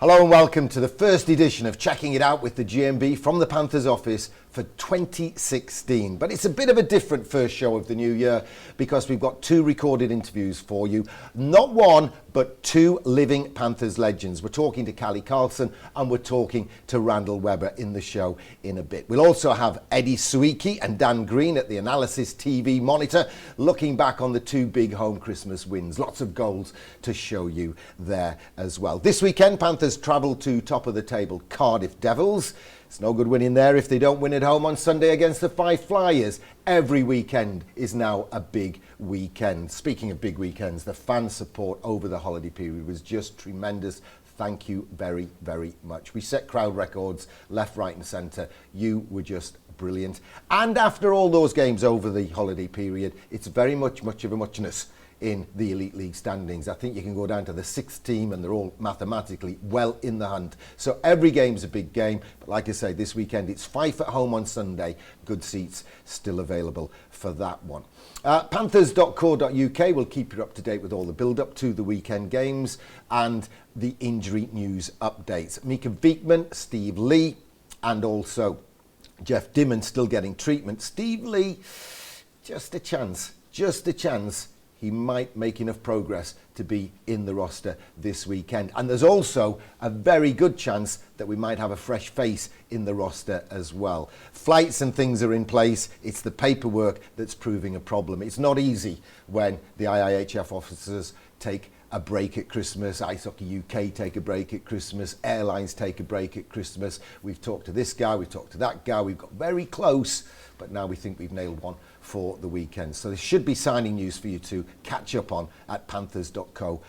Hello and welcome to the first edition of Checking It Out with the GMB from the Panthers office for 2016. But it's a bit of a different first show of the new year because we've got two recorded interviews for you. Not one, but two living Panthers legends. We're talking to Callie Carlson and we're talking to Randall Webber in the show in a bit. We'll also have Eddie Suiki and Dan Green at the Analysis TV monitor looking back on the two big home Christmas wins. Lots of goals to show you there as well. This weekend, Panthers travel to top of the table Cardiff Devils. It's no good winning there if they don't win at home on Sunday against the Five Flyers. Every weekend is now a big weekend. Speaking of big weekends, the fan support over the holiday period was just tremendous. Thank you very, very much. We set crowd records left, right and centre. You were just brilliant. And after all those games over the holiday period, it's very much of a muchness in the Elite League standings. I think you can go down to the sixth team and they're all mathematically well in the hunt. So every game's a big game. But like I say, this weekend it's Fife at home on Sunday. Good seats still available for that one. Panthers.co.uk will keep you up to date with all the build-up to the weekend games and the injury news updates. Mika Beekman, Steve Lee and also Jeff Dimon still getting treatment. Steve Lee, just a chance. He might make enough progress to be in the roster this weekend. And there's also a very good chance that we might have a fresh face in the roster as well. Flights and things are in place. It's the paperwork that's proving a problem. It's not easy when the IIHF officers take a break at Christmas, Ice Hockey UK take a break at Christmas, airlines take a break at Christmas. We've talked to this guy, we've talked to that guy, we've got very close, but now we think we've nailed one for the weekend. So there should be signing news for you to catch up on at panthers.co.uk.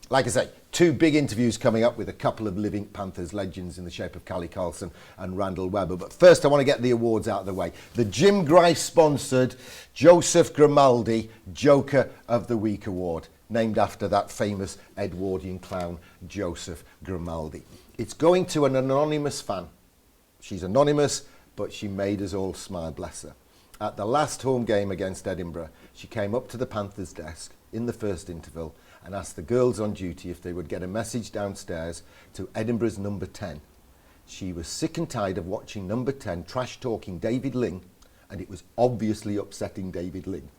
Like I say, two big interviews coming up with a couple of living Panthers legends in the shape of Callie Carlson and Randall Webber. But first I want to get the awards out of the way. The Jim Grice sponsored Joseph Grimaldi Joker of the Week award, named after that famous Edwardian clown Joseph Grimaldi. It's going to an anonymous fan. She's anonymous, but she made us all smile, bless her. At the last home game against Edinburgh, she came up to the Panthers desk in the first interval and asked the girls on duty if they would get a message downstairs to Edinburgh's number 10. She was sick and tired of watching number 10 trash-talking David Ling, and it was obviously upsetting David Ling.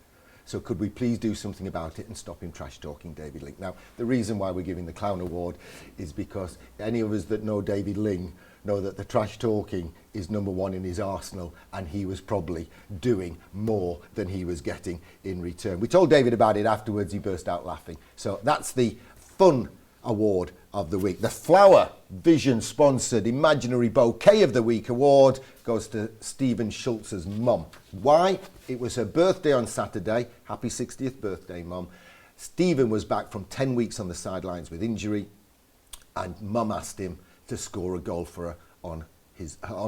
So could we please do something about it and stop him trash-talking David Ling? Now, the reason why we're giving the Clown Award is because any of us that know David Ling know that the trash talking is number one in his arsenal, and he was probably doing more than he was getting in return. We told David about it afterwards, he burst out laughing. So that's the fun award of the week. The Flower Vision sponsored Imaginary Bouquet of the Week award goes to Stephen Schultz's mum. Why? It was her birthday on Saturday. Happy 60th birthday, Mum. Stephen was back from 10 weeks on the sidelines with injury, and Mum asked him to score a goal for her on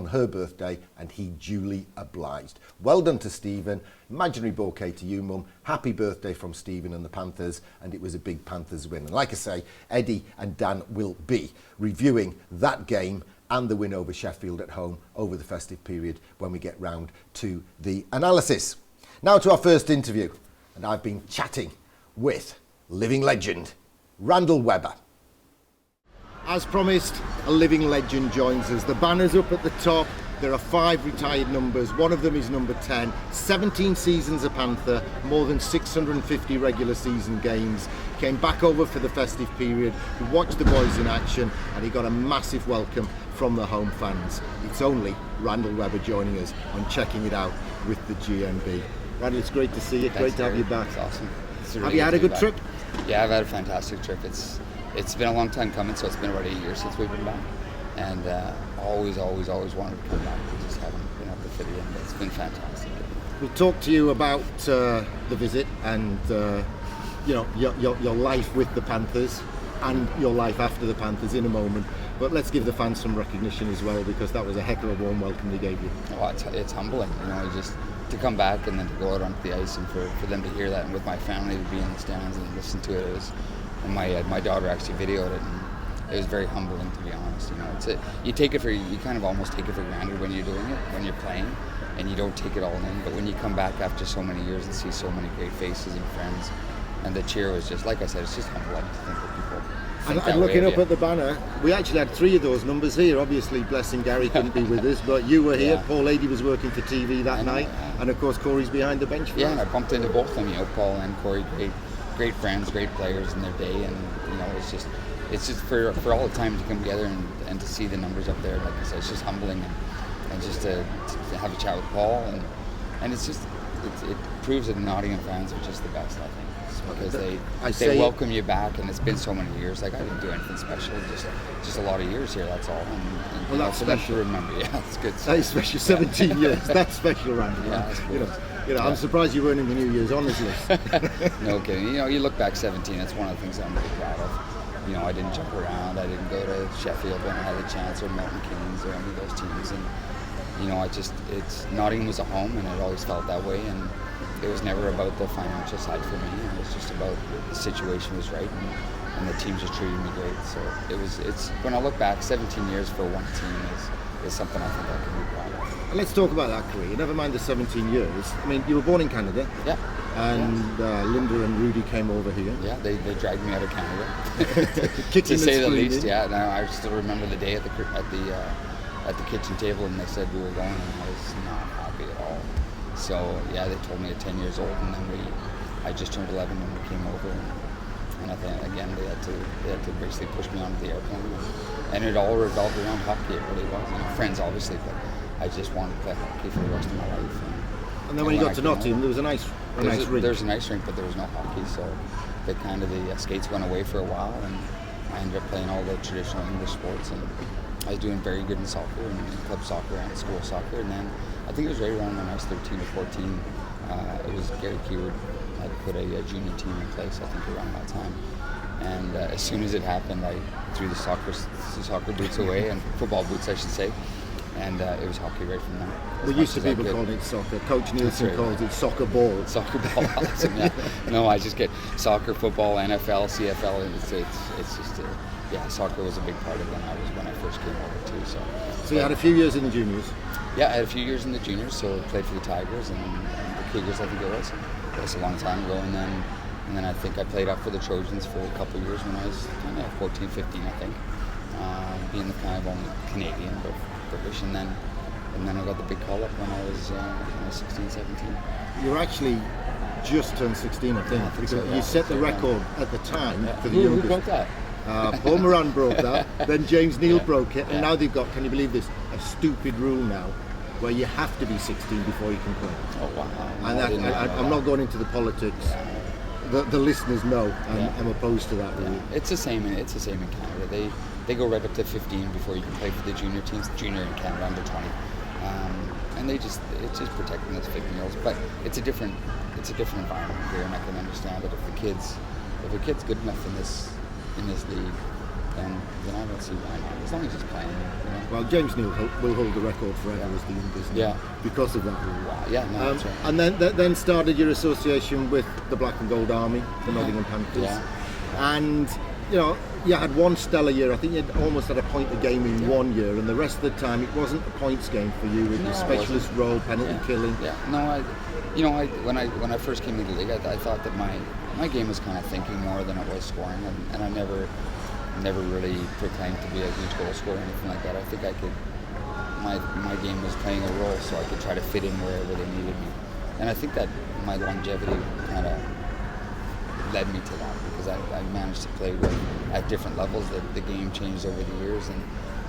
her birthday, and he duly obliged. Well done to Stephen. Imaginary bouquet to you, Mum. Happy birthday from Stephen and the Panthers, and it was a big Panthers win. And like I say, Eddie and Dan will be reviewing that game and the win over Sheffield at home over the festive period when we get round to the analysis. Now to our first interview, and I've been chatting with living legend Randall Webber. As promised, a living legend joins us. The banner's up at the top. There are 5 retired numbers. One of them is number 10. 17 seasons a Panther, more than 650 regular season games. Came back over for the festive period. He watched the boys in action, and he got a massive welcome from the home fans. It's only Randall Webber joining us on Checking It Out with the GMB. Randall, it's great to see you. Thanks, great to have you David. back. It's awesome. Have you had a good trip? Yeah, I've had a fantastic trip. It's been a long time coming, so it's been about 8 years since we've been back, and always wanted to come back. We just haven't been able to fit it in, but it's been fantastic. We'll talk to you about the visit and your life with the Panthers and your life after the Panthers in a moment. But let's give the fans some recognition as well, because that was a heck of a warm welcome they gave you. Oh, it's humbling, just to come back and then to go out onto the ice and for them to hear that, and with my family to be in the stands and listen to it. And my daughter actually videoed it, and it was very humbling, to be honest. You kind of almost take it for granted when you're doing it, when you're playing, and you don't take it all in. But when you come back after so many years and see so many great faces and friends, and the cheer was just, like I said, it's just humbling to think that people think And that looking way up of you. at the banner, we actually had 3 of those numbers here. Obviously, blessing Gary couldn't be with us, but you were here. Yeah. Paul Lady was working for TV that I know, night, yeah. and of course Corey's behind the bench for Yeah, and I us. bumped into both of them, Paul and Corey, great friends, great players in their day, and it's just for all the time to come together and to see the numbers up there, like I said, it's just humbling, and just to have a chat with Paul, and it's just it proves that the Nottingham fans are just the best, I think, because they welcome you back, and it's been so many years. Like, I didn't do anything special, just a lot of years here, that's all. And Well, that's for them special. to remember, yeah, it's good. That is special, 17 years. That's special, Randy. Yeah, I suppose. I'm surprised you weren't in the New Year's honours list. No kidding. You look back 17, it's one of the things that I'm really proud of. I didn't jump around. I didn't go to Sheffield when I had a chance, or Milton Keynes, or any of those teams. And Nottingham was a home, and it always felt that way. And it was never about the financial side for me. It was just about the situation was right, and the teams just treated me great. So it's when I look back, 17 years for one team is something I think I can be proud of. And let's talk about that career. Never mind the 17 years. I mean, you were born in Canada. Yeah. And Linda and Rudy came over here. Yeah, they dragged me out of Canada, Kicking to and say the screaming. least. Yeah, no, I still remember the day at the kitchen table, and they said we were going, and I was not happy at all. So yeah, they told me at 10 years old, and then I just turned 11 when we came over, and I think again they had to basically push me onto the airplane, and it all revolved around hockey. It really was. Friends, obviously, but I just wanted to play hockey for the rest of my life. And then when you got to I came Nottingham, over, there was a nice rink. There's a nice rink, but there was no hockey, so the skates went away for a while, and I ended up playing all the traditional English sports, and I was doing very good in soccer and in club soccer and school soccer. And then I think it was right around when I was 13 or 14. It was Gary Keyword had put a junior team in place, I think, around that time. And as soon as it happened, I threw the soccer boots away, and football boots, I should say. And it was hockey right from there. Well, used to people calling it soccer. Coach Nielsen right. calls it soccer ball. Soccer ball, awesome, yeah. No, I just get soccer, football, NFL, CFL. It's just soccer was a big part of it when I first came over too. So you had a few years in the juniors. Yeah, I had a few years in the juniors, so I played for the Tigers and the Cougars, I think it was. That was a long time ago, and then I think I played up for the Trojans for a couple of years when I was kind of 14, 15, I think, being the kind of only Canadian, but British, and then I got the big call up when I was 16, 17. You were actually just turned 16, I think. Yeah, I think because so, yeah. you set the So, record at the time for the Who youngest. broke that? Paul Moran broke that, then James Neal broke it, and Yeah. now they've got, can you believe this, a stupid rule now where you have to be 16 before you can play. Oh wow! And I didn't know I'm that. not going into the politics. The listeners know I'm opposed to that rule. It's the same. It's the same in Canada. They go right up to 15 before you can play for the junior teams. Junior in Canada, under 20, and it's just protecting those 15-year-olds. But it's a different environment here, and I can understand that if a kid's good enough in this league, then I don't see why not. As long as he's playing. Well, James Neal will hold the record forever as the youngest. Yeah. Because of that rule. Wow. Yeah. No. That's right. And then started your association with the Black and Gold Army, the Nottingham Panthers. Yeah. And you had one stellar year. I think you almost had a point a game in 1 year, and the rest of the time it wasn't a points game for you with No, your it specialist wasn't. role, penalty killing. Yeah. No. When I first came into the league, I thought that my game was kind of thinking more than it was scoring, and I never really proclaimed to be a huge goal scorer or anything like that. I think I could. My game was playing a role, so I could try to fit in wherever they needed me, and I think that my longevity kind of led me to that, because I managed to play at different levels. The game changed over the years, and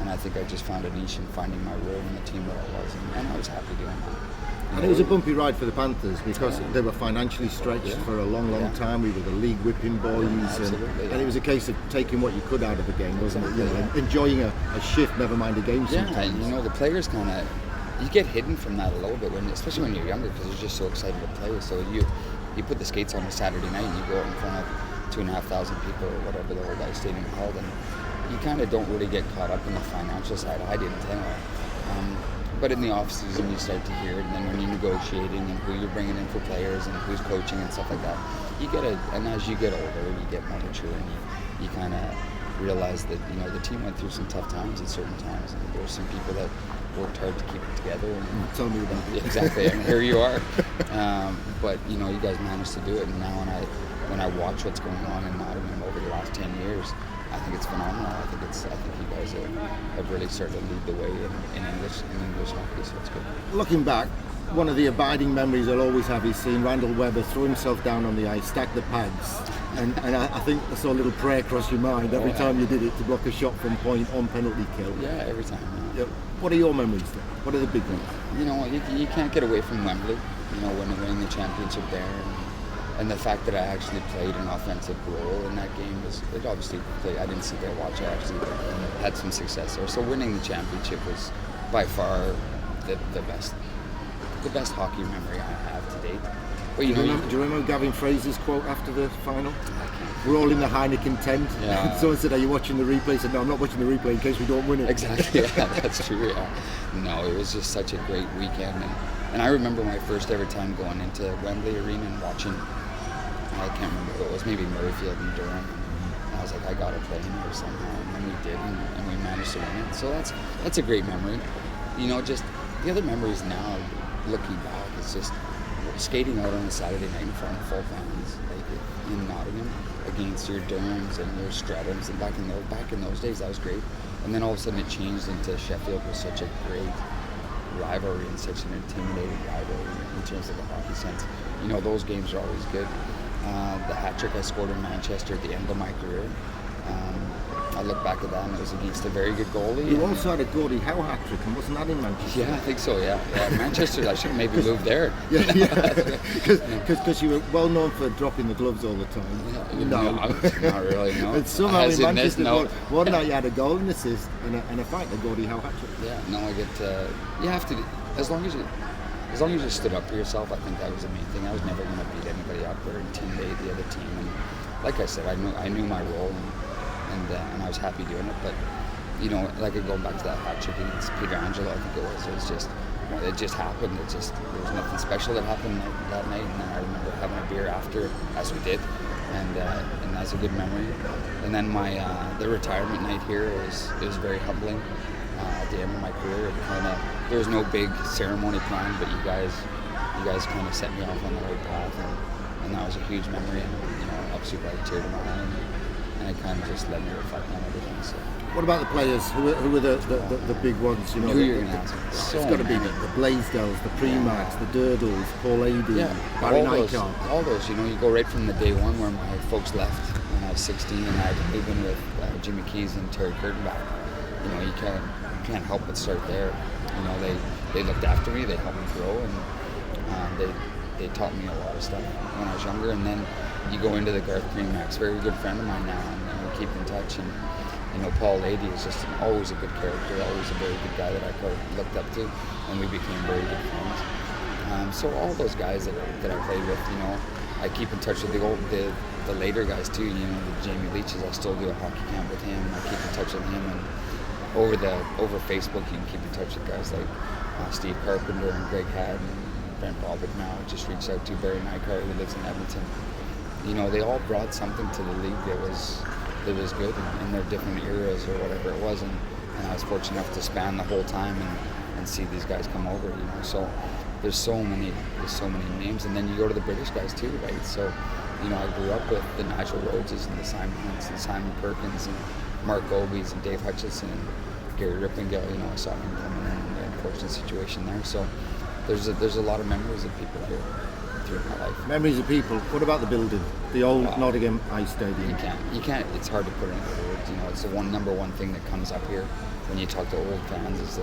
I think I just found a niche in finding my role in the team that I was, and I was happy doing that. And it was a bumpy ride for the Panthers because they were financially stretched for a long time. We were the league whipping boys, and it was a case of taking what you could out of the game, wasn't it? Enjoying a shift, never mind a game sometimes. Yeah, and the players you get hidden from that a little bit, especially when you're younger, because you're just so excited to play. So you put the skates on a Saturday night and you go out in front of 2,500 people or whatever the old ice stadium held, and you kind of don't really get caught up in the financial side. I didn't anyway. But in the off season, you start to hear it, and then when you're negotiating and who you're bringing in for players and who's coaching and stuff like that, and as you get older, you get more mature, and you kind of realize that the team went through some tough times at certain times, and there were some people that worked hard to keep it together. And, Tell me about it. Exactly, and here you are. But you guys managed to do it, and now when I watch what's going on in Nottingham over the last 10 years, I think it's phenomenal. I think you guys have really started to lead the way in English hockey, so it's good. Looking back, one of the abiding memories I'll always have is seeing Randall Webber throw himself down on the ice, stack the pads, and I think I saw a little prayer cross your mind every time you did it to block a shot from point on penalty kill. Yeah, every time. Yeah. What are your memories then? What are the big ones? You know, you can't get away from Wembley. You know, winning the championship there, and the fact that I actually played an offensive role in that game it obviously played. I didn't sit there and watch. I actually had some success there. So winning the championship was by far the best hockey memory I have to date. But Do you remember Gavin Fraser's quote after the final? I can't. We're all in the Heineken tent. Yeah. Someone said, "Are you watching the replay?" I said, "No, I'm not watching the replay in case we don't win it." Exactly, yeah, that's true, yeah. No, it was just such a great weekend. And I remember my first ever time going into Wembley Arena and watching, I can't remember who it was, maybe Murrayfield and Durham. And I was like, I got to play in here somehow. And then we did, and we managed to win it. So that's a great memory. You know, just the other memories now, looking back, it's just skating out on a Saturday night in front of full fans, like in Nottingham, against your Durhams and your Stratums, and back in those days that was great. And then all of a sudden it changed into Sheffield was such a great rivalry and such an intimidating rivalry in terms of the hockey sense. You know, those games are always good. The hat trick I scored in Manchester at the end of my career, I look back at that and it was against a very good goalie. You also had a Gordie Howe hat trick, and wasn't that in Manchester? Yeah, I think so, yeah. Manchester, I should have maybe moved there. Because you were well known for dropping the gloves all the time. No, not really, no. And somehow in Manchester, no. one night you had a goal and assist and a fight, the Gordie Howe hat trick. Yeah, no, you have to, as long as you stood up for yourself, I think that was the main thing. I was never going to beat anybody up or intimidate the other team. And like I said, I knew my role and I was happy doing it. But you know, like going back to that hat trick against Peter Angelo, I think it just happened. There was nothing special that happened that night. And then I remember having a beer after, as we did, and that's a good memory. And then the retirement night here it was very humbling. At the end of my career, there was no big ceremony planned, but you guys kind of set me off on the right path, and that was a huge memory. And you know, obviously brought a tear to my eye, and it kind of just let me reflect on everything. So. What about the players? Who were the big ones? You know, Who you're going to ask? It's got to be the Blaisdells, the Premacs, the Durdles, Paul Ady, Barry Nycart. All those. You know, you go right from the day one where my folks left when I was 16, and I had to move in with Jimmy Keys and Terry Kurtenbach. You know, you can't help but start there. You know, they looked after me, they helped me grow, and they taught me a lot of stuff when I was younger. And then you go into the Garth Premacs, very good friend of mine now, and we keep in touch. And you know, Paul Ady is just always a good character, always a very good guy that I looked up to, and we became very good friends. So all those guys that I played with, you know, I keep in touch with the later guys too. You know, the Jamie Leaches, I still do a hockey camp with him. I keep in touch with him, and over Facebook you can keep in touch with guys like Steve Carpenter and Greg Hadd and Brent Bobbitt now. Just reached out to Barry Nycart, who lives in Edmonton. You know, they all brought something to the league that was good in their different eras or whatever it was, and I was fortunate enough to span the whole time and see these guys come over. You know, so there's so many names, and then you go to the British guys too, right? So, you know, I grew up with the Nigel Rhodeses and the Simon Hunts and Simon Perkins and Mark Gobies and Dave Hutchison and Gary Rippengale. You know, I saw him coming in an unfortunate situation there. So there's a lot of memories of people here throughout my life. Memories of people. What about the building? The old Nottingham Ice Stadium. You can't. It's hard to put it into words. You know, it's the number one thing that comes up here when you talk to old fans is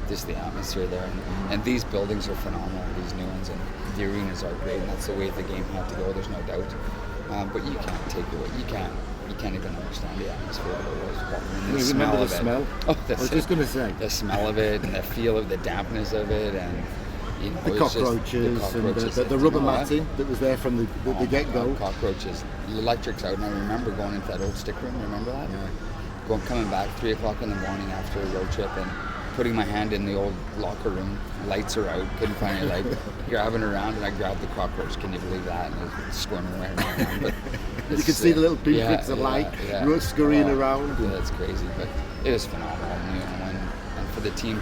just the atmosphere there. And these buildings are phenomenal. These new ones, and the arenas are great. And that's the way the game had to go. There's no doubt. But you can't take away. You can't even understand the atmosphere of it was walking in. You remember the smell? Oh, I was just going to say. The smell of it and the feel of the dampness of it, and you know, the cockroaches and the rubber matting that was there from the get-go. Cockroaches. The electric's out, and I remember going into that old stick room. Remember that? Yeah. Coming back 3 o'clock in the morning after a road trip and putting my hand in the old locker room. Lights are out. Couldn't find any light. Grabbing around, and I grabbed the cockroach. Can you believe that? And it was squirming around. But you could see the little pinpricks of light scurrying around. Yeah, that's crazy, but it is phenomenal. You know, and for the team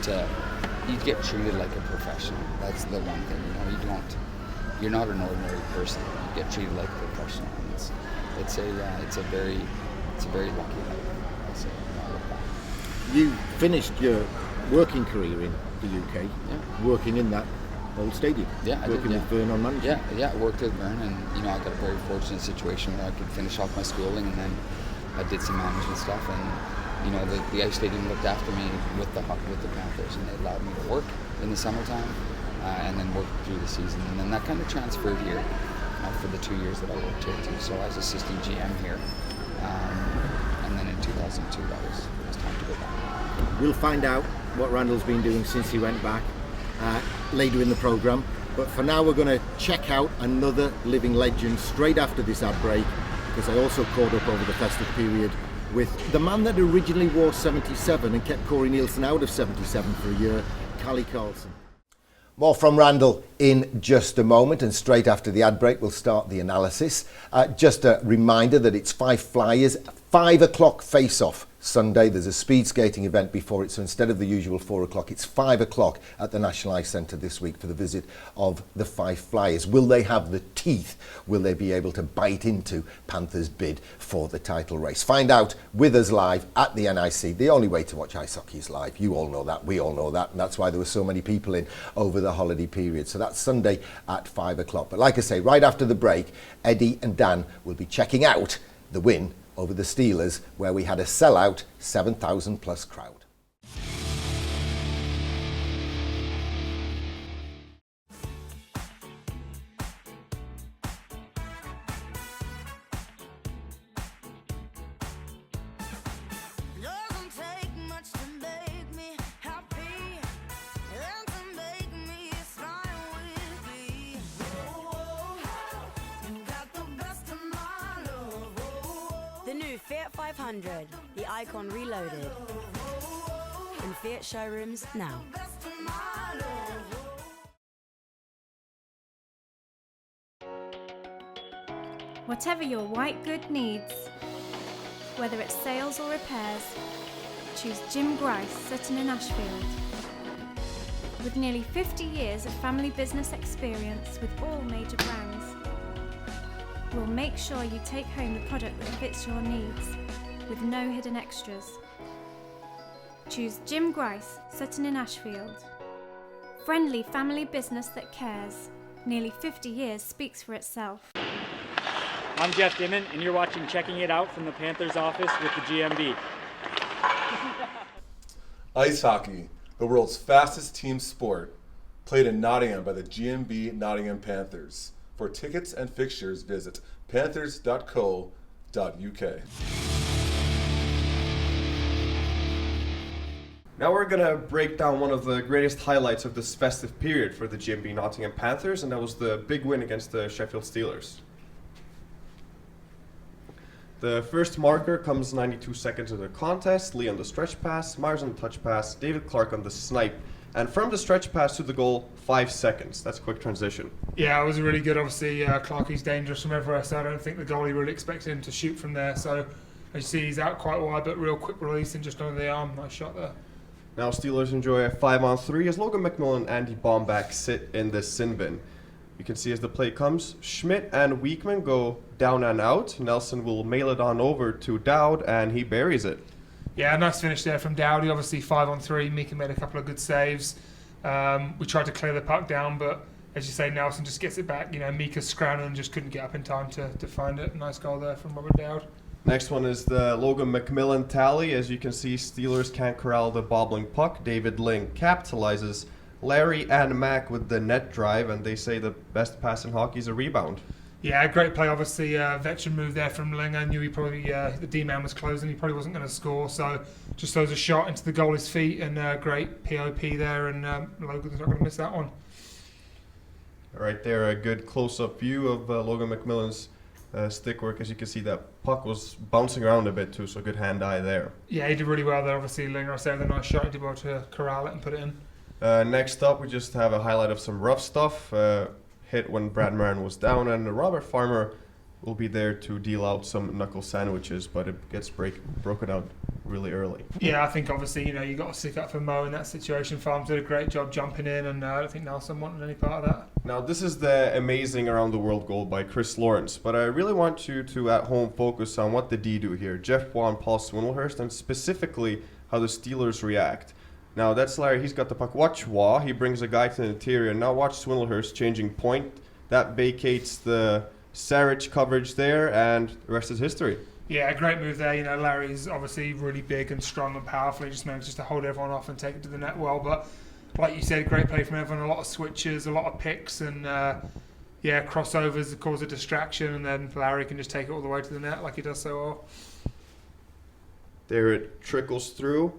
you get treated like a professional. That's the one thing. You know, you're not an ordinary person. You get treated like a professional. And it's a very lucky life. say when I look back. You finished your working career in the UK, Yeah. working in that old stadium. Yeah, I did, working yeah. with Vern on management. Yeah, I worked with Vern, and I got a very fortunate situation where I could finish off my schooling, and then I did some management stuff, and the ice stadium looked after me with the Panthers, and they allowed me to work in the summertime, and then work through the season, and then that kind of transferred here for the 2 years that I worked here too. So I was assistant GM here, and then in 2002 it was time to go back. We'll find out what Randall's been doing since he went back later in the programme. But for now, we're going to check out another living legend straight after this ad break, because I also caught up over the festive period with the man that originally wore 77 and kept Corey Nielsen out of 77 for a year, Callie Carlson. More from Randall in just a moment, and straight after the ad break we'll start the analysis. Just a reminder that it's Fife Flyers, 5 o'clock face-off Sunday. There's a speed skating event before it, so instead of the usual 4 o'clock, it's 5 o'clock at the National Ice Centre this week for the visit of the Fife Flyers. Will they have the teeth? Will they be able to bite into Panthers' bid for the title race? Find out with us live at the NIC. The only way to watch ice hockey is live. You all know that, we all know that, and that's why there were so many people in over the holiday period. So that's Sunday at 5 o'clock. But like I say, right after the break, Eddie and Dan will be checking out the win over the Steelers, where we had a sellout 7,000 plus crowd. The new Fiat 500, the Icon Reloaded. In Fiat showrooms now. Whatever your white good needs, whether it's sales or repairs, choose Jim Grice, Sutton in Ashfield. With nearly 50 years of family business experience with all major brands, we'll make sure you take home the product that fits your needs, with no hidden extras. Choose Jim Grice, Sutton in Ashfield. Friendly family business that cares. Nearly 50 years speaks for itself. I'm Jeff Dimon, and you're watching Checking It Out from the Panthers office with the GMB. Ice hockey, the world's fastest team sport, played in Nottingham by the GMB Nottingham Panthers. For tickets and fixtures, visit panthers.co.uk. Now we're going to break down one of the greatest highlights of this festive period for the GMB Nottingham Panthers, and that was the big win against the Sheffield Steelers. The first marker comes 92 seconds into the contest. Lee on the stretch pass, Myers on the touch pass, David Clark on the snipe. And from the stretch pass to the goal, 5 seconds. That's a quick transition. Yeah, it was really good. Obviously, Clarkie's dangerous from everywhere, so I don't think the goalie really expected him to shoot from there. So, as you see, he's out quite wide, but real quick release and just under the arm. Nice shot there. Now Steelers enjoy a 5-on-3 as Logan McMillan and Andy Baumbach sit in the sin bin. You can see as the play comes, Schmidt and Weekman go down and out. Nelson will mail it on over to Dowd, and he buries it. Yeah, nice finish there from Dowdy. Obviously 5-on-3. Mika made a couple of good saves. We tried to clear the puck down, but as you say, Nelson just gets it back. Mika scrounging and just couldn't get up in time to find it. Nice goal there from Robert Dowd. Next one is the Logan McMillan tally. As you can see, Steelers can't corral the bobbling puck. David Ling capitalizes. Larry and Mac with the net drive, and they say the best pass in hockey is a rebound. Yeah, great play. Obviously, veteran move there from Ling. I knew he probably the D-man was closing. He probably wasn't going to score, so just throws a shot into the goalie's feet, and great POP there, and Logan's not going to miss that one. Right there, a good close-up view of Logan McMillan's stick work. As you can see, that puck was bouncing around a bit too, so good hand-eye there. Yeah, he did really well there. Obviously, Ling, I say, with a nice shot, he did well to corral it and put it in. Next up, we just have a highlight of some rough stuff. Hit when Brad Marin was down, and Robert Farmer will be there to deal out some knuckle sandwiches, but it gets broken out really early. Yeah, I think obviously, you got to stick up for Mo in that situation. Farms did a great job jumping in, and I don't think Nelson wanted any part of that. Now, this is the amazing around the world goal by Chris Lawrence, but I really want you to at home focus on what the D do here. Jeff Waugh and Paul Swindlehurst, and specifically how the Steelers react. Now, that's Larry. He's got the puck. Watch Waugh. He brings a guy to the interior. Now watch Swindlehurst changing point. That vacates the Saric coverage there, and the rest is history. Yeah, great move there. You know, Larry's obviously really big and strong and powerful. He just manages to hold everyone off and take it to the net well. But like you said, great play from everyone. A lot of switches, a lot of picks, and crossovers that cause a distraction. And then Larry can just take it all the way to the net like he does so well. There it trickles through.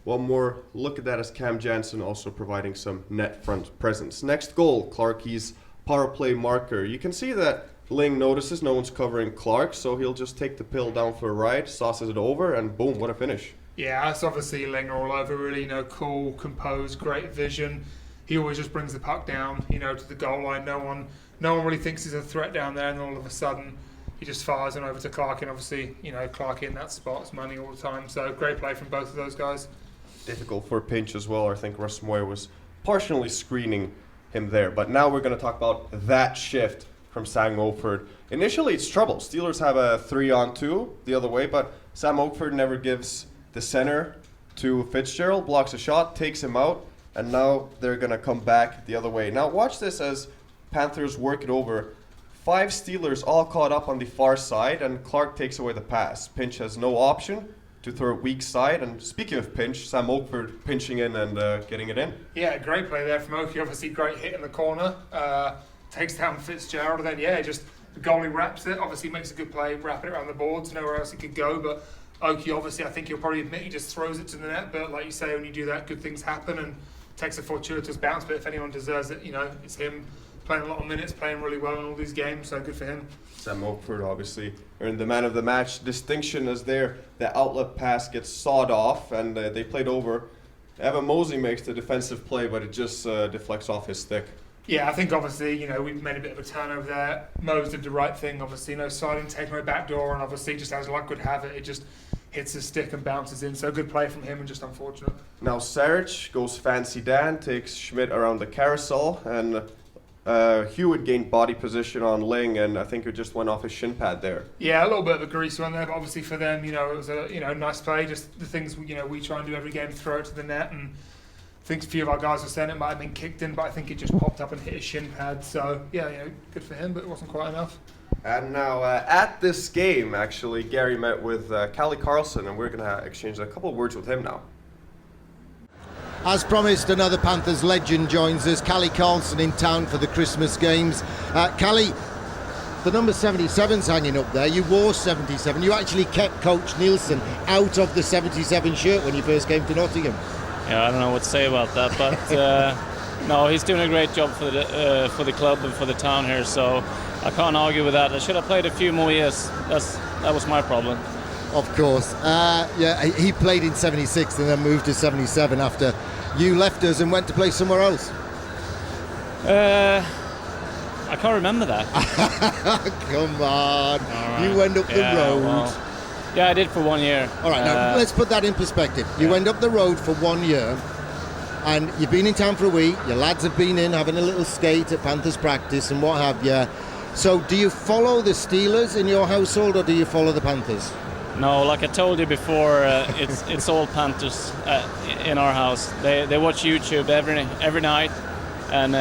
One more look at that as Cam Jansen also providing some net front presence. Next goal, Clarkie's power play marker. You can see that Ling notices no one's covering Clark, so he'll just take the pill down for a ride, sauces it over, and boom, what a finish. Yeah, it's obviously Ling all over, really, you know, cool, composed, great vision. He always just brings the puck down, you know, to the goal line. No one really thinks he's a threat down there, and all of a sudden he just fires it over to Clark, and obviously, you know, Clark in that spot's money all the time. So great play from both of those guys. Difficult for Pinch as well. I think Russ Moyer was partially screening him there. But now we're going to talk about that shift from Sam Oakford. Initially, it's trouble. Steelers have a 3-on-2 the other way, but Sam Oakford never gives the center to Fitzgerald, blocks a shot, takes him out, and now they're going to come back the other way. Now watch this as Panthers work it over. 5 Steelers all caught up on the far side, and Clark takes away the pass. Pinch has no option to throw it weak side, and speaking of Pinch, Sam Oakford pinching in and getting it in. Yeah, great play there from Okie. Obviously, great hit in the corner. Takes down Fitzgerald, and then just the goalie wraps it. Obviously, makes a good play, wrapping it around the boards. Nowhere else he could go, but Okie, obviously, I think he'll probably admit he just throws it to the net. But like you say, when you do that, good things happen, and takes a fortuitous bounce. But if anyone deserves it, you know, it's him. Playing a lot of minutes, playing really well in all these games, so good for him. Sam Oakford obviously earned the man of the match distinction as the outlet pass gets sawed off, and they played over. Evan Mosey makes the defensive play, but it just deflects off his stick. Yeah, I think obviously, you know, we've made a bit of a turnover there. Mose did the right thing, obviously, you know, sliding, taking away back door, and obviously just as luck would have it, it just hits his stick and bounces in. So good play from him, and just unfortunate. Now Saric goes fancy Dan, takes Schmidt around the carousel, and Hewitt gained body position on Ling, and I think it just went off his shin pad there. Yeah, a little bit of a grease one there, but obviously for them, you know, it was a nice play. Just the things we try and do every game, throw it to the net, and I think a few of our guys were saying it might have been kicked in, but I think it just popped up and hit his shin pad. So yeah, good for him, but it wasn't quite enough. And now at this game, actually, Gary met with Callie Carlson, and we're going to exchange a couple of words with him now. As promised, another Panthers legend joins us, Callie Carlson, in town for the Christmas games. Callie, the number 77's hanging up there. You wore 77. You actually kept Coach Nielsen out of the 77 shirt when you first came to Nottingham. Yeah, I don't know what to say about that, but no, he's doing a great job for the club and for the town here, so I can't argue with that. I should have played a few more years. That was my problem. Of course. He played in 76 and then moved to 77 after you left us and went to play somewhere else. I can't remember that. Come on. Right. You went up the road. Well, yeah, I did for 1 year. All right, now let's put that in perspective. You went up the road for 1 year and you've been in town for a week. Your lads have been in having a little skate at Panthers practice and what have you. So do you follow the Steelers in your household or do you follow the Panthers? No, like I told you before, it's all Panthers in our house. They watch YouTube every night, and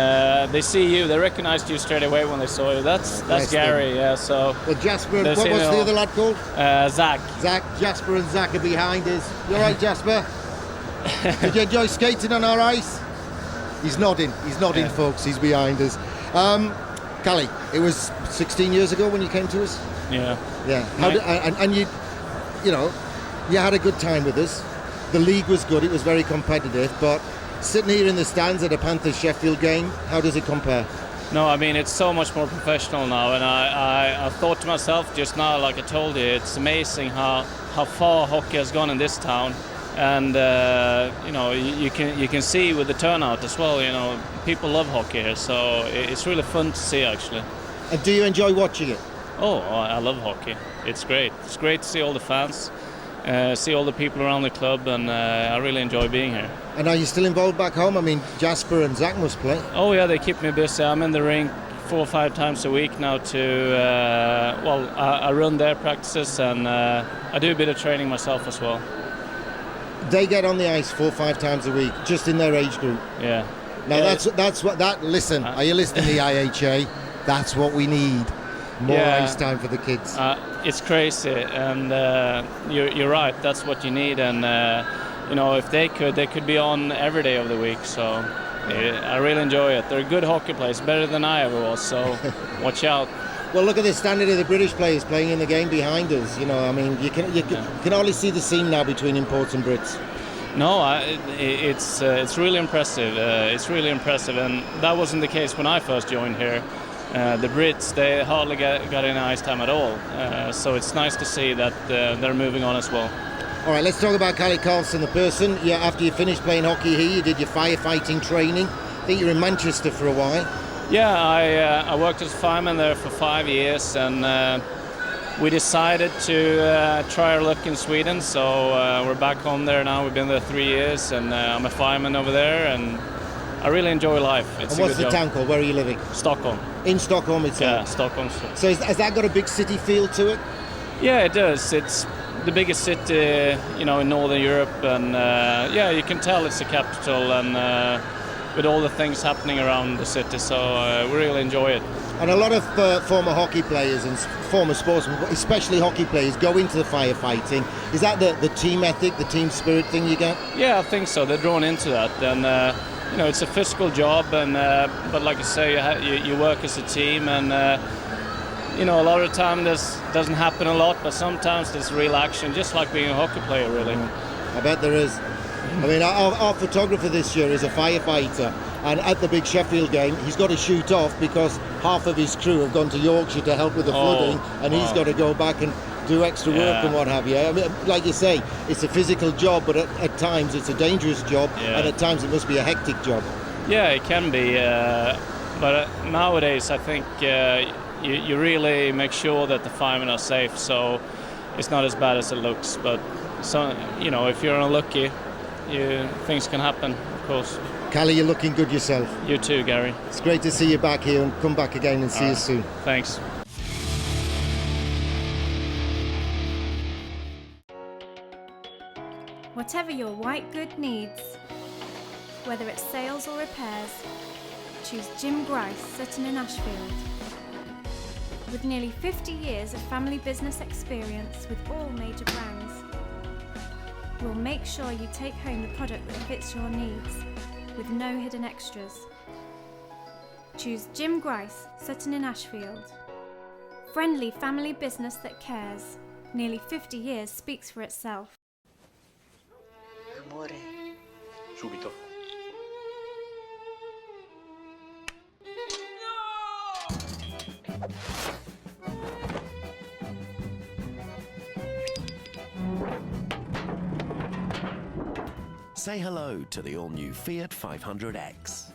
they see you. They recognized you straight away when they saw you. That's Gary, yeah. So. Well, Jasper, what was the other lad called? Zach. Jasper and Zach are behind us. You all right, Jasper? Did you enjoy skating on our ice? He's nodding, yeah. Folks. He's behind us. Callie, it was 16 years ago when you came to us. Yeah. Yeah. And you had a good time with us. The league was good. It was very competitive. But sitting here in the stands at a Panthers Sheffield game, how does it compare? No, I mean, it's so much more professional now. And I thought to myself just now, like I told you, it's amazing how far hockey has gone in this town. And you can see with the turnout as well. People love hockey here, so it's really fun to see actually. And do you enjoy watching it? Oh, I love hockey. It's great. It's great to see all the fans. see all the people around the club, and I really enjoy being here. And are you still involved back home? I mean, Jasper and Zach must play. Oh yeah, they keep me busy. I'm in the rink 4 or 5 times a week now I run their practices, and I do a bit of training myself as well. They get on the ice 4 or 5 times a week, just in their age group. Yeah. Now listen, are you listening to the IHA? That's what we need. More ice time for the kids. It's crazy, and you're right. That's what you need, and if they could be on every day of the week. So I really enjoy it. They're good hockey players, better than I ever was. So watch out. Well, look at the standard of the British players playing in the game behind us. You can hardly see the seam now between imports and Brits. No, it's really impressive. It's really impressive, and that wasn't the case when I first joined here. The Brits, they hardly got any ice time at all. So it's nice to see that they're moving on as well. All right, let's talk about Kalle Karlsson, the person. Yeah, after you finished playing hockey here, you did your firefighting training. I think you were in Manchester for a while. Yeah, I worked as a fireman there for 5 years, and we decided to try our luck in Sweden. So we're back home there now. We've been there 3 years, and I'm a fireman over there, and I really enjoy life. It's and what's the town called? Where are you living? Stockholm. In Stockholm itself? Yeah, Stockholm. So has that got a big city feel to it? Yeah, it does. It's the biggest city, in Northern Europe, and you can tell it's the capital, and with all the things happening around the city, so we really enjoy it. And a lot of former hockey players and former sportsmen, especially hockey players, go into the firefighting. Is that the team ethic, the team spirit thing you get? Yeah, I think so. They're drawn into that, and it's a physical job, and but like you say, you work as a team, and a lot of the time this doesn't happen a lot, but sometimes there's real action, just like being a hockey player, really. I bet there is. I mean, our photographer this year is a firefighter, and at the big Sheffield game, he's got to shoot off because half of his crew have gone to Yorkshire to help with the flooding, and he's got to go back and do extra work and what have you. I mean, like you say, it's a physical job, but at times it's a dangerous job, and at times it must be a hectic job. Yeah, it can be, but nowadays I think you really make sure that the firemen are safe, so it's not as bad as it looks. But if you're unlucky, things can happen, of course. Kalle, you're looking good yourself. You too, Gary. It's great to see you back here, and come back again and see you soon. Thanks. Whatever your white good needs, whether it's sales or repairs, choose Jim Grice, Sutton in Ashfield. With nearly 50 years of family business experience with all major brands, we'll make sure you take home the product that fits your needs, with no hidden extras. Choose Jim Grice, Sutton in Ashfield. Friendly family business that cares. Nearly 50 years speaks for itself. Amore. Subito. Say hello to the all-new Fiat 500X.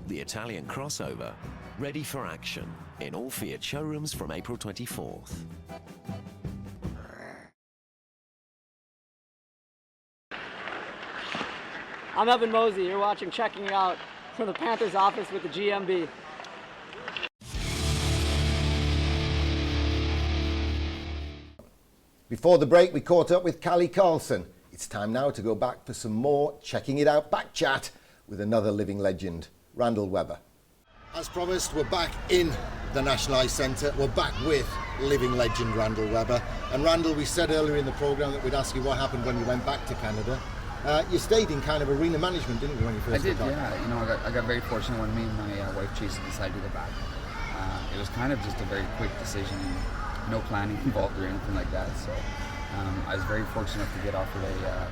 The Italian crossover, ready for action in all Fiat showrooms from April 24th. I'm Evan Mosey. You're watching Checking It Out from the Panthers office with the GMB. Before the break, we caught up with Kalle Karlsson. It's time now to go back for some more Checking It Out back chat with another living legend, Randall Webber. As promised, we're back in the National Ice Centre. We're back with living legend Randall Webber. And Randall, we said earlier in the programme that we'd ask you what happened when you went back to Canada. You stayed in kind of arena management, didn't you, when you first got back? I did, yeah. I got very fortunate when me and my wife Chase decided to go back. It was kind of just a very quick decision, no planning involved or anything like that. So I was very fortunate to get offered a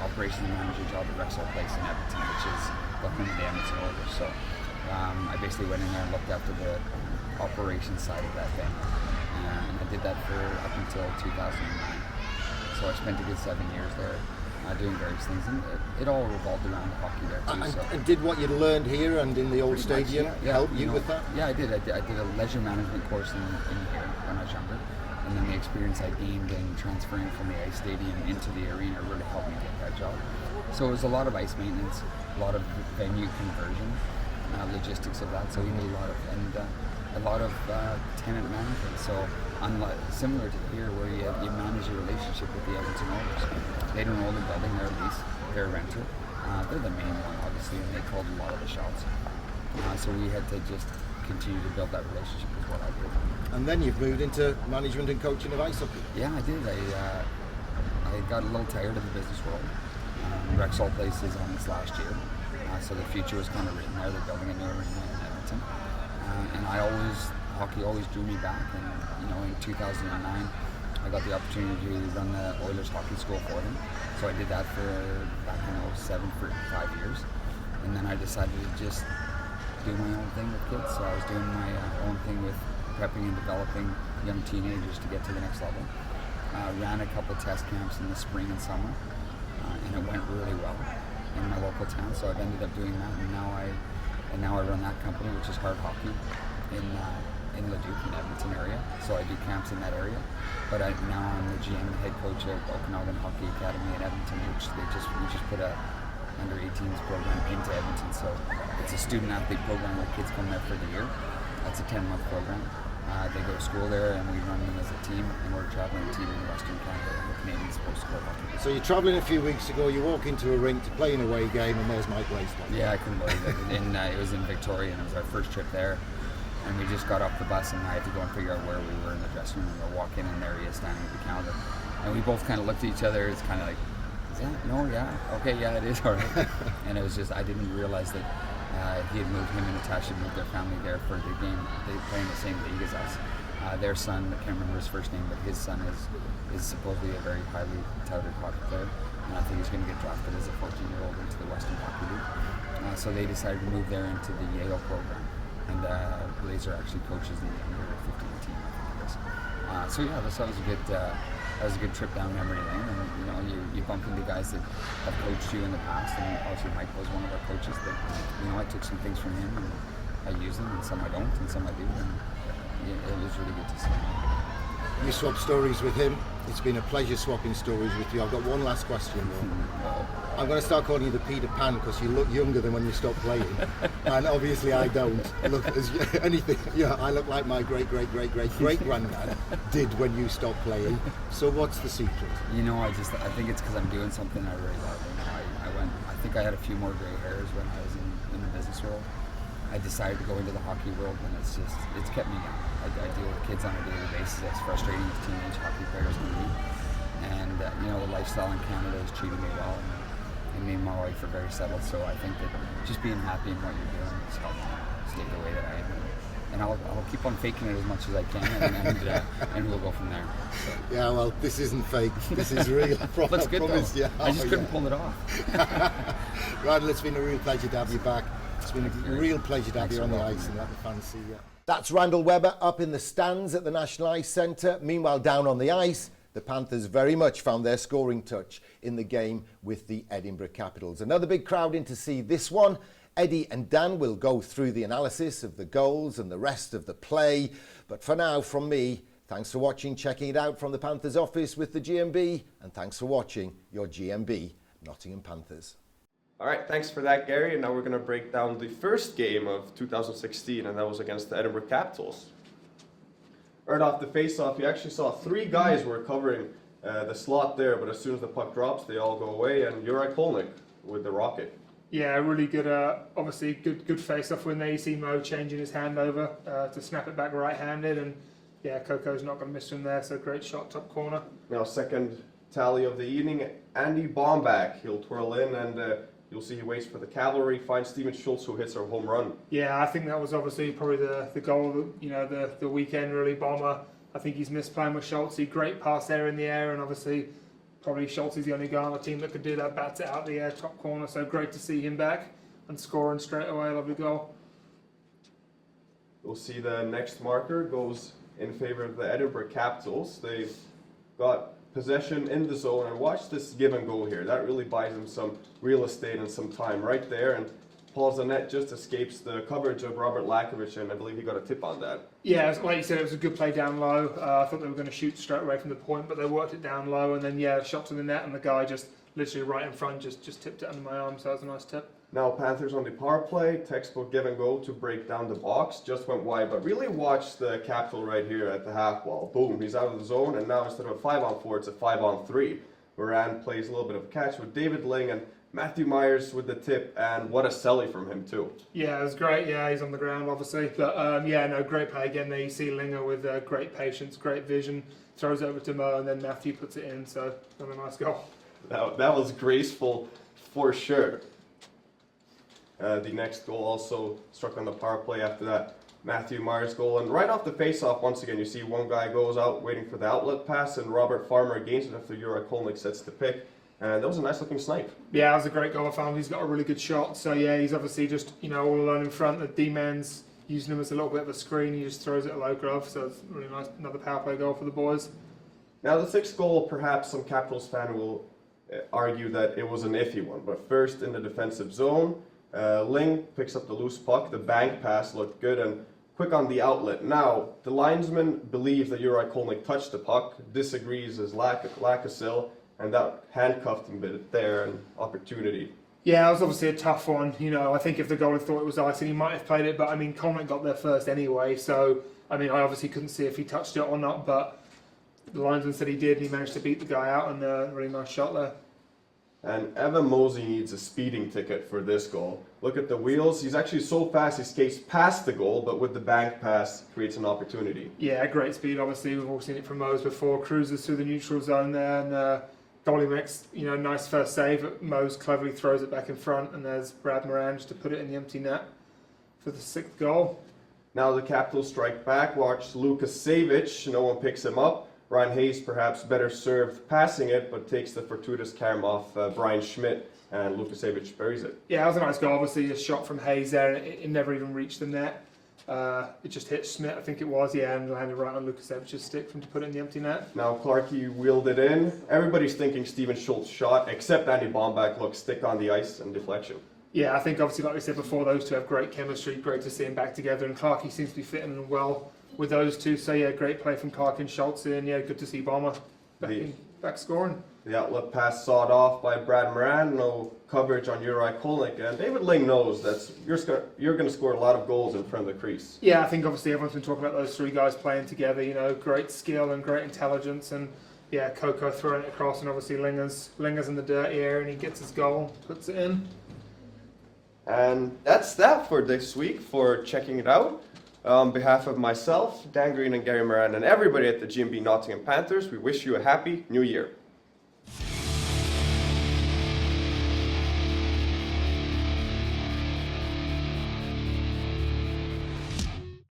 operations manager job at Rexall Place in Edmonton, which is looking at the Edmonton Oilers. So I basically went in there and looked after the operations side of that thing, and I did that for up until 2009. So I spent a good 7 years there. Doing various things, and it all revolved around hockey there too. And did what you learned here and in the old stadium help you with that? Yeah, I did. I did a leisure management course in here when I was younger, And then the experience I gained in transferring from the ice stadium into the arena really helped me get that job. So it was a lot of ice maintenance, a lot of venue conversion, logistics of that. So we knew a lot of tenant management. So similar to here, where you manage your relationship with the Edmonton owners. They don't own the building; they're a lease, they're a renter. They're the main one, obviously, and they called a lot of the shots. So we had to just continue to build that relationship is what I did. And then you've moved into management and coaching of ice hockey. Yeah, I did. I got a little tired of the business world. Rexall Place is on its last year, so the future was kind of written there. They're building a new arena in Edmonton, and hockey always drew me back. And in 2009, I got the opportunity to run the Oilers hockey school for them. So I did that back in 2007 for 5 years, and then I decided to just do my own thing with kids. So I was doing my own thing with prepping and developing young teenagers to get to the next level. Ran a couple test camps in the spring and summer, and it went really well in my local town. So I've ended up doing that, and now I run that company, which is Hard Hockey in Leduc and Edmonton area. So I do camps in that area. But now I'm the GM and head coach of Okanagan Hockey Academy in Edmonton, which we just put a under 18s program into Edmonton. So it's a student athlete program where kids come there for the year. That's a 10-month program. They go to school there, and we run them as a team, and we're a traveling team in Western Canada, the Canadian Sports Club Hockey. So you're travelling a few weeks ago, you walk into a rink to play an away game, and there's Mike Blaisdell. Yeah, I couldn't believe it. And it was in Victoria, and it was our first trip there. And we just got off the bus, and I had to go and figure out where we were in the dressing room. And we'll walk in, and there he is standing with the calendar. And we both kind of looked at each other. It's kind of like, is that? No, yeah. Okay, yeah, it is. All right. And it was just, I didn't realize that him and Natasha moved their family there for the game. They play in the same league as us. Their son, I can't remember his first name, but his son is supposedly a very highly touted hockey player. And I think he's going to get drafted as a 14-year-old into the Western Hockey League. So they decided to move there into the Yale program. And Blazer actually coaches the under 15 team, I think it is. So yeah, that was a good trip down memory lane. And you bump into guys that have coached you in the past. And obviously Mike was one of our coaches. That I took some things from him, and I use them, and some I don't, and some I do. And it was really good to see. You swap stories with him. It's been a pleasure swapping stories with you. I've got one last question though. I'm going to start calling you the Peter Pan because you look younger than when you stopped playing, and obviously I don't look as anything. Yeah, I look like my great granddad did when you stopped playing. So what's the secret? I think it's because I'm doing something I really love. I think I had a few more gray hairs when I was in the business world. I decided to go into the hockey world, and it's kept me young. I deal with kids on a daily basis. As frustrating as teenage hockey players can be, and the lifestyle in Canada has treated me well, and me and my wife are very settled. So I think that just being happy in what you're doing has helped me stay the way that I am, and I'll keep on faking it as much as I can, and we'll go from there. So. Yeah, well, this isn't fake. This is real. Looks good though. Yeah. I just couldn't pull it off. Randall, it's been a real pleasure to have you back. It's been a real pleasure to have you on the ice and let the fans see you. That's Randall Webber up in the stands at the National Ice Centre. Meanwhile, down on the ice, the Panthers very much found their scoring touch in the game with the Edinburgh Capitals. Another big crowd in to see this one. Eddie and Dan will go through the analysis of the goals and the rest of the play. But for now, from me, thanks for watching, checking it out from the Panthers office with the GMB, and thanks for watching your GMB Nottingham Panthers. All right, thanks for that, Gary. And now we're going to break down the first game of 2016, and that was against the Edinburgh Capitals. Right off the face-off, you actually saw 3 guys were covering the slot there, but as soon as the puck drops, they all go away, and Juraj Kolnick with the Rocket. Yeah, really good, obviously good face-off when they see Mo changing his hand over to snap it back right-handed, and yeah, Coco's not going to miss from there, so great shot, top corner. Now, second tally of the evening, Andy Bomback. He'll twirl in, and you'll see he waits for the cavalry, finds Steven Schultz, who hits a home run. Yeah, I think that was obviously probably the goal, the weekend really, Bomber. I think he's missed playing with Schultz. Great pass there in the air, and obviously probably Schultz is the only guy on the team that could do that, bats it out the air, top corner. So great to see him back and scoring straight away. Lovely goal. We'll see the next marker goes in favor of the Edinburgh Capitals. They've got possession in the zone, and watch this give and go here. That really buys them some real estate and some time right there. And Paul Zanet just escapes the coverage of Robert Lakovic, and I believe he got a tip on that. Yeah, like you said, it was a good play down low. I thought they were going to shoot straight away from the point, but they worked it down low, and then shot to the net, and the guy just literally right in front just tipped it under my arm, so that was a nice tip. Now Panthers on the power play, textbook give and go to break down the box, just went wide, but really watch the Capital right here at the half wall. Boom, he's out of the zone, and now instead of a 5-on-4, it's a 5-on-3. Moran plays a little bit of a catch with David Ling, and Matthew Myers with the tip, and what a celly from him too. Yeah, it was great. Yeah, he's on the ground obviously, but great play again there. You see Linger with great patience, great vision, throws it over to Mo, and then Matthew puts it in. So another nice goal. That was graceful for sure. The next goal also struck on the power play after that Matthew Myers goal, and right off the face-off, once again you see one guy goes out waiting for the outlet pass, and Robert Farmer gains it after Juraj Kolnick sets the pick. And that was a nice looking snipe. Yeah, that was a great goal. I found he's got a really good shot. So yeah, he's obviously just all alone in front. The D-man's using him as a little bit of a screen. He just throws it at low glove. So it's really nice. Another power play goal for the boys. Now the sixth goal, perhaps some Capitals fan will argue that it was an iffy one. But first in the defensive zone, Ling picks up the loose puck. The bank pass looked good and quick on the outlet. Now the linesman believes that Juraj Kolnick touched the puck, disagrees as Lakasil. And that handcuffed him a bit there, an opportunity. Yeah, it was obviously a tough one. I think if the goalie thought it was icing, he might have played it. But, Kolnick got there first anyway. So, I obviously couldn't see if he touched it or not. But the linesman said he did, and he managed to beat the guy out. And a really nice shot there. And Evan Mosey needs a speeding ticket for this goal. Look at the wheels. He's actually so fast, he skates past the goal, but with the bank pass, creates an opportunity. Yeah, great speed, obviously. We've all seen it from Mose before. Cruises through the neutral zone there, and goalie makes, nice first save. Mose cleverly throws it back in front, and there's Brad Moran just to put it in the empty net for the sixth goal. Now the Capitals strike back. Watch Lukas Savic. No one picks him up. Ryan Hayes perhaps better served passing it, but takes the fortuitous carry off Brian Schmidt, and Lukas Savic buries it. Yeah, that was a nice goal. Obviously, a shot from Hayes there, and it never even reached the net. It just hit Schmidt, I think it was, and landed right on Lukas Savic's stick for him to put it in the empty net. Now Clarkey wheeled it in. Everybody's thinking Steven Schultz shot, except Andy Bombach. Look, stick on the ice and deflection. Yeah, I think obviously, like we said before, those two have great chemistry. Great to see them back together, and Clarkey seems to be fitting in well with those two. So yeah, great play from Clark and Schultz, and yeah, good to see Bomber back scoring. The outlet pass sawed off by Brad Moran. No coverage on Juraj Kolnick, and David Ling knows that you're going to score a lot of goals in front of the crease. Yeah, I think obviously everyone's been talking about those three guys playing together. Great skill and great intelligence, and yeah, Coco throwing it across, and obviously Linger's in the dirty area, and he gets his goal, puts it in. And that's that for this week for checking it out. On behalf of myself, Dan Green and Gary Moran, and everybody at the GMB Nottingham Panthers, we wish you a happy new year.